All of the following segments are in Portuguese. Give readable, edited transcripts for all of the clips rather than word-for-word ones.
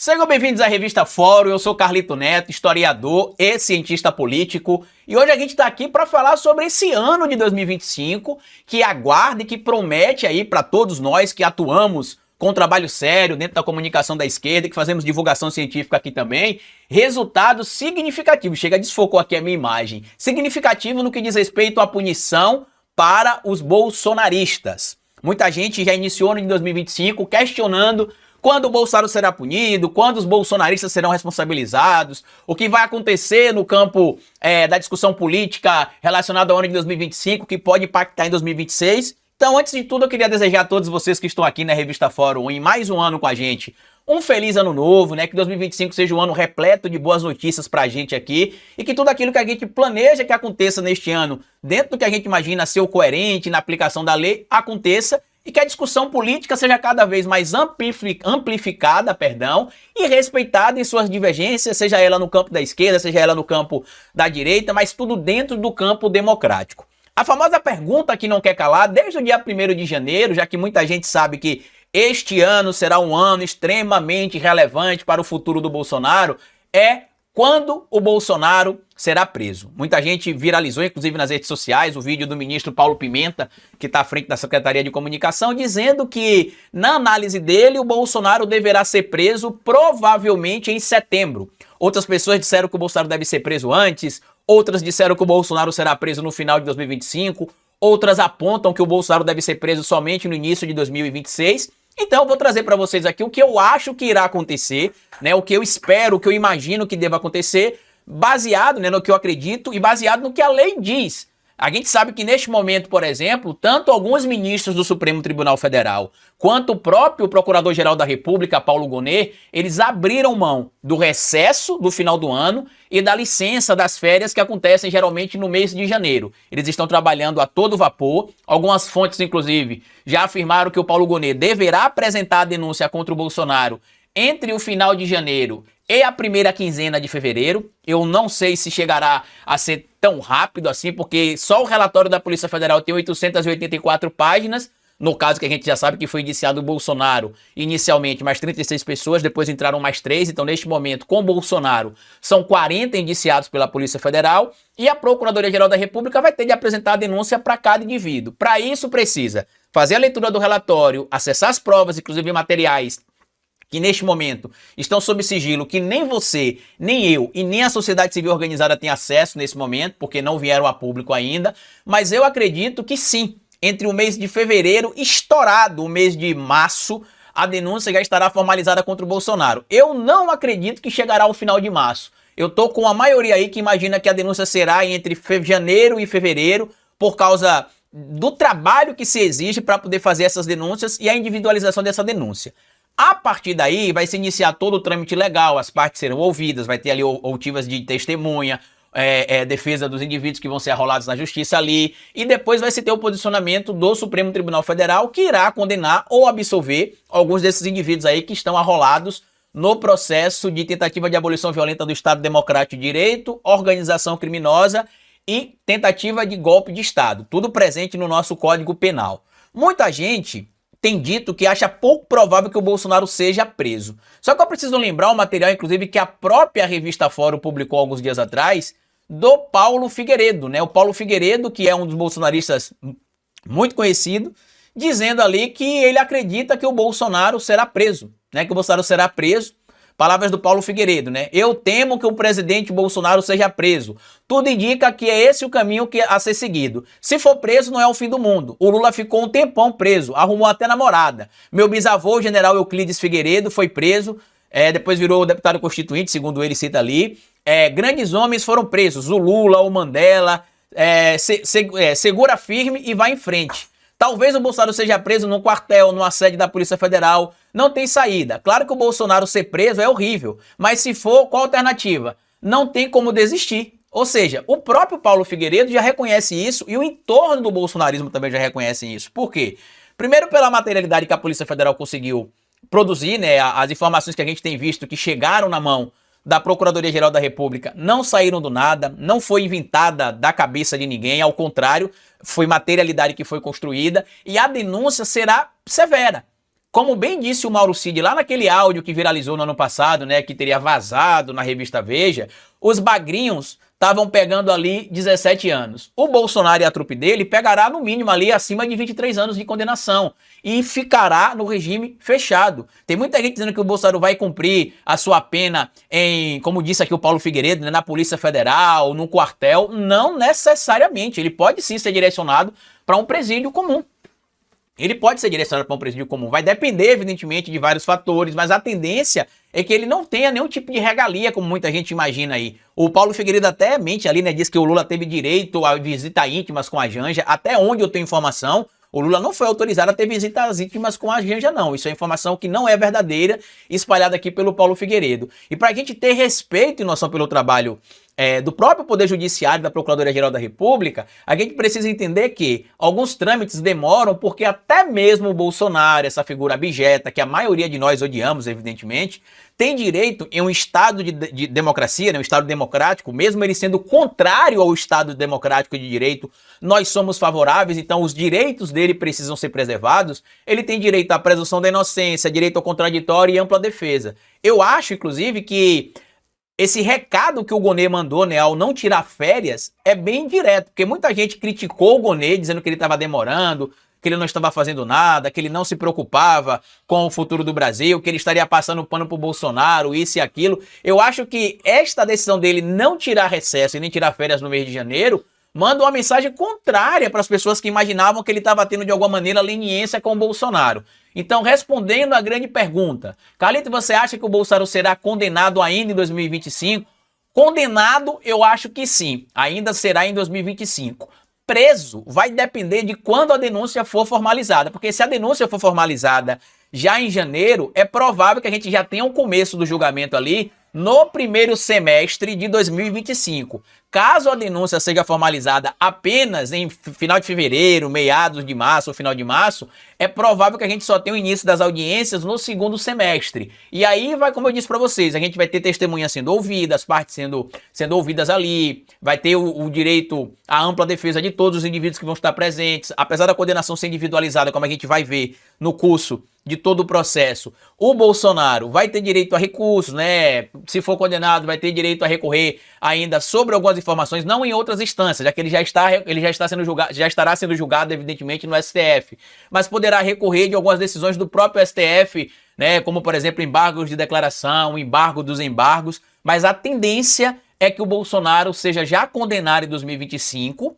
Sejam bem-vindos à Revista Fórum, eu sou Carlito Neto, historiador e cientista político, e hoje a gente está aqui para falar sobre esse ano de 2025, que aguarda e que promete aí para todos nós que atuamos com um trabalho sério dentro da comunicação da esquerda, que fazemos divulgação científica aqui também, resultados significativos. Chega, desfocou aqui a minha imagem. Significativo no que diz respeito à punição para os bolsonaristas. Muita gente já iniciou em 2025 questionando quando o Bolsonaro será punido, quando os bolsonaristas serão responsabilizados, o que vai acontecer no campo da discussão política relacionada ao ano de 2025, que pode impactar em 2026. Então, antes de tudo, eu queria desejar a todos vocês que estão aqui na Revista Fórum em mais um ano com a gente, um feliz ano novo, né? Que 2025 seja um ano repleto de boas notícias pra gente aqui e que tudo aquilo que a gente planeja que aconteça neste ano, dentro do que a gente imagina ser o coerente na aplicação da lei, aconteça e que a discussão política seja cada vez mais amplificada, e respeitada em suas divergências, seja ela no campo da esquerda, seja ela no campo da direita, mas tudo dentro do campo democrático. A famosa pergunta que não quer calar desde o dia 1º de janeiro, já que muita gente sabe que este ano será um ano extremamente relevante para o futuro do Bolsonaro, é quando o Bolsonaro será preso. Muita gente viralizou, inclusive nas redes sociais, o vídeo do ministro Paulo Pimenta, que está à frente da Secretaria de Comunicação, dizendo que, na análise dele, o Bolsonaro deverá ser preso provavelmente em setembro. Outras pessoas disseram que o Bolsonaro deve ser preso antes, outras disseram que o Bolsonaro será preso no final de 2025, outras apontam que o Bolsonaro deve ser preso somente no início de 2026. Então eu vou trazer para vocês aqui o que eu acho que irá acontecer, né? O que eu espero, o que eu imagino que deva acontecer, baseado, né, no que eu acredito e baseado no que a lei diz. A gente sabe que neste momento, por exemplo, tanto alguns ministros do Supremo Tribunal Federal quanto o próprio Procurador-Geral da República, Paulo Gonet, eles abriram mão do recesso do final do ano e da licença das férias que acontecem geralmente no mês de janeiro. Eles estão trabalhando a todo vapor. Algumas fontes, inclusive, já afirmaram que o Paulo Gonet deverá apresentar a denúncia contra o Bolsonaro entre o final de janeiro e a primeira quinzena de fevereiro. Eu não sei se chegará a ser tão rápido assim, porque só o relatório da Polícia Federal tem 884 páginas, no caso que a gente já sabe que foi indiciado o Bolsonaro, inicialmente mais 36 pessoas, depois entraram mais 3, então neste momento, com o Bolsonaro, são 40 indiciados pela Polícia Federal, e a Procuradoria-Geral da República vai ter de apresentar a denúncia para cada indivíduo. Para isso precisa fazer a leitura do relatório, acessar as provas, inclusive materiais, que neste momento estão sob sigilo, que nem você, nem eu e nem a sociedade civil organizada tem acesso nesse momento, porque não vieram a público ainda, mas eu acredito que sim, entre o mês de fevereiro, estourado o mês de março, a denúncia já estará formalizada contra o Bolsonaro. Eu não acredito que chegará ao final de março. Eu tô com a maioria aí que imagina que a denúncia será entre janeiro e fevereiro, por causa do trabalho que se exige para poder fazer essas denúncias e a individualização dessa denúncia. A partir daí vai se iniciar todo o trâmite legal, as partes serão ouvidas, vai ter ali outivas de testemunha, defesa dos indivíduos que vão ser arrolados na justiça ali, e depois vai se ter o posicionamento do Supremo Tribunal Federal, que irá condenar ou absolver alguns desses indivíduos aí que estão arrolados no processo de tentativa de abolição violenta do Estado Democrático de Direito, organização criminosa e tentativa de golpe de Estado, tudo presente no nosso Código Penal. Muita gente tem dito que acha pouco provável que o Bolsonaro seja preso. Só que eu preciso lembrar um material, inclusive, que a própria Revista Fórum publicou alguns dias atrás, do Paulo Figueiredo, né? O Paulo Figueiredo, que é um dos bolsonaristas muito conhecido, dizendo ali que ele acredita que o Bolsonaro será preso, né? Que o Bolsonaro será preso. Palavras do Paulo Figueiredo, né? Eu temo que o presidente Bolsonaro seja preso. Tudo indica que é esse o caminho a ser seguido. Se for preso, não é o fim do mundo. O Lula ficou um tempão preso, arrumou até namorada. Meu bisavô, o general Euclides Figueiredo, foi preso, depois virou deputado constituinte, segundo ele cita ali. Grandes homens foram presos, o Lula, o Mandela. Segura firme e vai em frente. Talvez o Bolsonaro seja preso num quartel, numa sede da Polícia Federal. Não tem saída. Claro que o Bolsonaro ser preso é horrível, mas se for, qual a alternativa? Não tem como desistir. Ou seja, o próprio Paulo Figueiredo já reconhece isso e o entorno do bolsonarismo também já reconhece isso. Por quê? Primeiro pela materialidade que a Polícia Federal conseguiu produzir, né? As informações que a gente tem visto que chegaram na mão da Procuradoria-Geral da República não saíram do nada, não foi inventada da cabeça de ninguém, ao contrário, foi materialidade que foi construída e a denúncia será severa. Como bem disse o Mauro Cid lá naquele áudio que viralizou no ano passado, né, que teria vazado na revista Veja, os bagrinhos estavam pegando ali 17 anos. O Bolsonaro e a trupe dele pegará no mínimo ali acima de 23 anos de condenação e ficará no regime fechado. Tem muita gente dizendo que o Bolsonaro vai cumprir a sua pena em, como disse aqui o Paulo Figueiredo, né, na Polícia Federal, no quartel. Não necessariamente, ele pode sim ser direcionado para um presídio comum. Ele pode ser direcionado para um presídio comum, vai depender, evidentemente, de vários fatores, mas a tendência é que ele não tenha nenhum tipo de regalia, como muita gente imagina aí. O Paulo Figueiredo até mente ali, né, diz que o Lula teve direito a visitas íntimas com a Janja, até onde eu tenho informação, o Lula não foi autorizado a ter visitas íntimas com a Janja, não. Isso é informação que não é verdadeira, espalhada aqui pelo Paulo Figueiredo. E para a gente ter respeito e noção pelo trabalho do próprio Poder Judiciário, da Procuradoria-Geral da República, a gente precisa entender que alguns trâmites demoram porque até mesmo o Bolsonaro, essa figura abjeta, que a maioria de nós odiamos, evidentemente, tem direito em um Estado de democracia, né, um Estado democrático, mesmo ele sendo contrário ao Estado democrático de direito, nós somos favoráveis, então os direitos dele precisam ser preservados, ele tem direito à presunção da inocência, direito ao contraditório e ampla defesa. Eu acho, inclusive, que esse recado que o Gonê mandou, né, ao não tirar férias, é bem direto, porque muita gente criticou o Gonê, dizendo que ele estava demorando, que ele não estava fazendo nada, que ele não se preocupava com o futuro do Brasil, que ele estaria passando pano pro Bolsonaro, isso e aquilo. Eu acho que esta decisão dele não tirar recesso e nem tirar férias no mês de janeiro manda uma mensagem contrária para as pessoas que imaginavam que ele estava tendo de alguma maneira leniência com o Bolsonaro. Então, respondendo à grande pergunta, Carlito, você acha que o Bolsonaro será condenado ainda em 2025? Condenado, eu acho que sim, ainda será em 2025. Preso vai depender de quando a denúncia for formalizada, porque se a denúncia for formalizada já em janeiro, é provável que a gente já tenha um começo do julgamento ali no primeiro semestre de 2025. Caso a denúncia seja formalizada apenas em final de fevereiro, meados de março ou final de março, é provável que a gente só tenha o início das audiências no segundo semestre. E aí vai, como eu disse para vocês, a gente vai ter testemunhas sendo ouvidas, partes sendo ouvidas ali, vai ter o direito à ampla defesa de todos os indivíduos que vão estar presentes, apesar da condenação ser individualizada, como a gente vai ver no curso de todo o processo. O Bolsonaro vai ter direito a recursos, né? Se for condenado, vai ter direito a recorrer ainda sobre algumas informações, não em outras instâncias, já que ele já está sendo julgado, já estará sendo julgado, evidentemente, no STF, mas poderá recorrer de algumas decisões do próprio STF, né? Como, por exemplo, embargos de declaração, embargo dos embargos, mas a tendência é que o Bolsonaro seja já condenado em 2025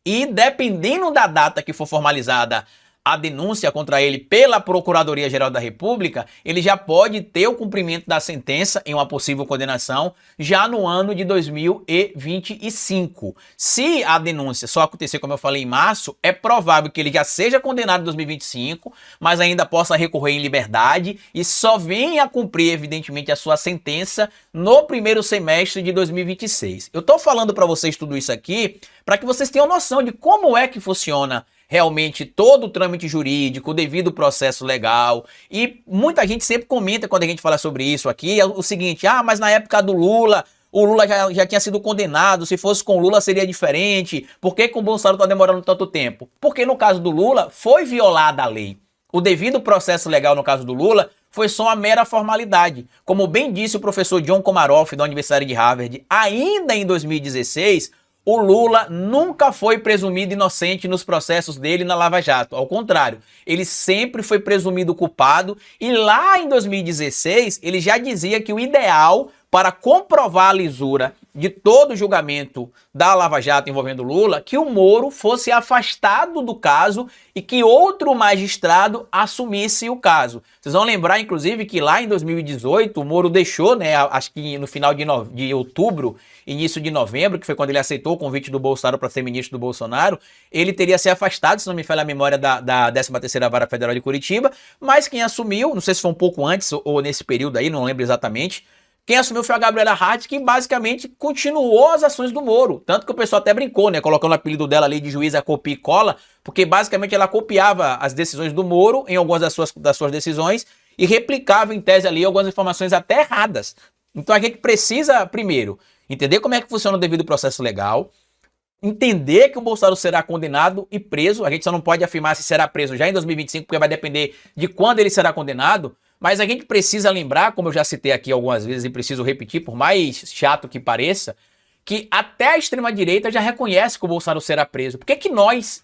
e, dependendo da data que for formalizada a denúncia contra ele pela Procuradoria-Geral da República, ele já pode ter o cumprimento da sentença em uma possível condenação já no ano de 2025. Se a denúncia só acontecer, como eu falei, em março, é provável que ele já seja condenado em 2025, mas ainda possa recorrer em liberdade e só venha a cumprir, evidentemente, a sua sentença no primeiro semestre de 2026. Eu estou falando para vocês tudo isso aqui para que vocês tenham noção de como é que funciona realmente todo o trâmite jurídico, o devido processo legal. E muita gente sempre comenta quando a gente fala sobre isso aqui, é o seguinte, mas na época do Lula, o Lula já tinha sido condenado, se fosse com o Lula seria diferente, por que com o Bolsonaro está demorando tanto tempo? Porque no caso do Lula foi violada a lei. O devido processo legal no caso do Lula foi só uma mera formalidade. Como bem disse o professor John Komaroff da Universidade de Harvard, ainda em 2016, o Lula nunca foi presumido inocente nos processos dele na Lava Jato. Ao contrário, ele sempre foi presumido culpado e lá em 2016 ele já dizia que o ideal para comprovar a lisura de todo o julgamento da Lava Jato envolvendo Lula, que o Moro fosse afastado do caso e que outro magistrado assumisse o caso. Vocês vão lembrar, inclusive, que lá em 2018 o Moro deixou, né, acho que no final de outubro, início de novembro, que foi quando ele aceitou o convite do Bolsonaro para ser ministro do Bolsonaro, ele teria se afastado, se não me falha a memória, da 13ª Vara Federal de Curitiba, mas quem assumiu, não sei se foi um pouco antes ou nesse período aí, não lembro exatamente, quem assumiu foi a Gabriela Hart, que basicamente continuou as ações do Moro. Tanto que o pessoal até brincou, né? Colocando o apelido dela ali de juíza copia e cola, porque basicamente ela copiava as decisões do Moro em algumas das suas decisões e replicava em tese ali algumas informações até erradas. Então a gente precisa, primeiro, entender como é que funciona o devido processo legal, entender que o Bolsonaro será condenado e preso. A gente só não pode afirmar se será preso já em 2025, porque vai depender de quando ele será condenado. Mas a gente precisa lembrar, como eu já citei aqui algumas vezes e preciso repetir, por mais chato que pareça, que até a extrema-direita já reconhece que o Bolsonaro será preso. Por que que nós,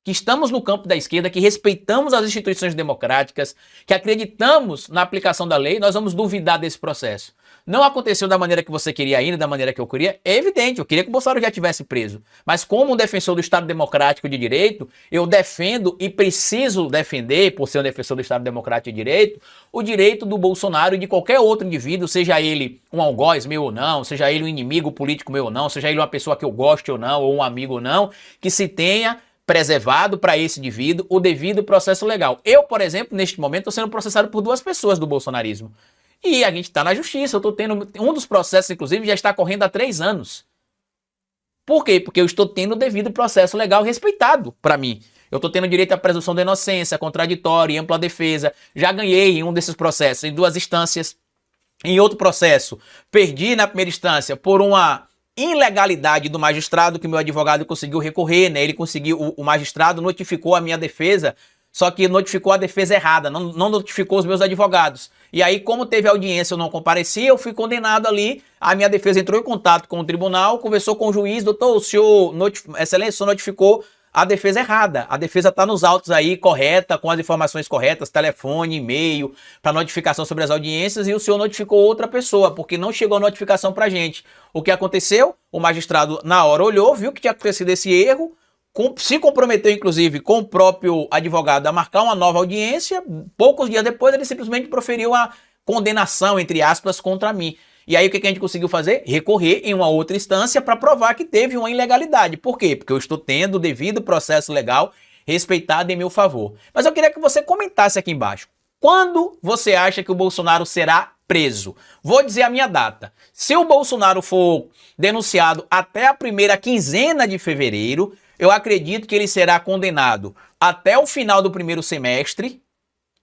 que estamos no campo da esquerda, que respeitamos as instituições democráticas, que acreditamos na aplicação da lei, nós vamos duvidar desse processo? Não aconteceu da maneira que você queria ainda, da maneira que eu queria. É evidente, eu queria que o Bolsonaro já tivesse preso. Mas como um defensor do Estado Democrático de Direito, eu defendo e preciso defender, por ser um defensor do Estado Democrático de Direito, o direito do Bolsonaro e de qualquer outro indivíduo, seja ele um algoz meu ou não, seja ele um inimigo político meu ou não, seja ele uma pessoa que eu goste ou não, ou um amigo ou não, que se tenha preservado para esse indivíduo o devido processo legal. Eu, por exemplo, neste momento, estou sendo processado por 2 pessoas do bolsonarismo. E a gente está na justiça, eu estou tendo... Um dos processos, inclusive, já está correndo há 3 anos. Por quê? Porque eu estou tendo o devido processo legal respeitado para mim. Eu estou tendo direito à presunção de inocência, contraditória e ampla defesa. Já ganhei em um desses processos, em 2 instâncias. Em outro processo, perdi na primeira instância por uma ilegalidade do magistrado, que meu advogado conseguiu recorrer, né? Ele conseguiu, o magistrado notificou a minha defesa, só que notificou a defesa errada, não notificou os meus advogados. E aí, como teve audiência, eu não compareci, eu fui condenado ali, a minha defesa entrou em contato com o tribunal, conversou com o juiz, doutor, o senhor, excelência, o senhor notificou a defesa errada. A defesa está nos autos aí, correta, com as informações corretas, telefone, e-mail, para notificação sobre as audiências, e o senhor notificou outra pessoa, porque não chegou a notificação para a gente. O que aconteceu? O magistrado, na hora, olhou, viu que tinha acontecido esse erro, se comprometeu, inclusive, com o próprio advogado a marcar uma nova audiência. Poucos dias depois, ele simplesmente proferiu a condenação, entre aspas, contra mim. E aí, o que a gente conseguiu fazer? Recorrer em uma outra instância para provar que teve uma ilegalidade. Por quê? Porque eu estou tendo o devido processo legal respeitado em meu favor. Mas eu queria que você comentasse aqui embaixo. Quando você acha que o Bolsonaro será preso? Vou dizer a minha data. Se o Bolsonaro for denunciado até a primeira quinzena de fevereiro, eu acredito que ele será condenado até o final do primeiro semestre,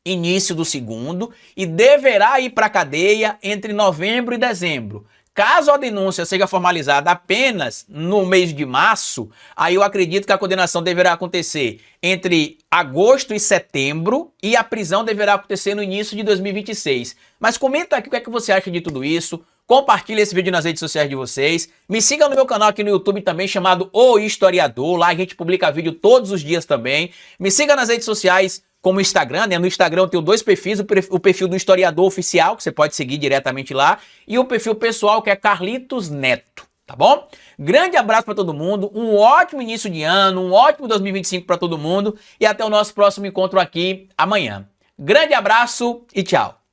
início do segundo, e deverá ir para a cadeia entre novembro e dezembro. Caso a denúncia seja formalizada apenas no mês de março, aí eu acredito que a condenação deverá acontecer entre agosto e setembro e a prisão deverá acontecer no início de 2026. Mas comenta aqui o que é que você acha de tudo isso. Compartilhe esse vídeo nas redes sociais de vocês. Me siga no meu canal aqui no YouTube também, chamado O Historiador. Lá a gente publica vídeo todos os dias também. Me siga nas redes sociais, como o Instagram, né? No Instagram eu tenho 2 perfis, o perfil do Historiador Oficial, que você pode seguir diretamente lá, e o perfil pessoal, que é Carlitos Neto, tá bom? Grande abraço para todo mundo, um ótimo início de ano, um ótimo 2025 para todo mundo, e até o nosso próximo encontro aqui amanhã. Grande abraço e tchau!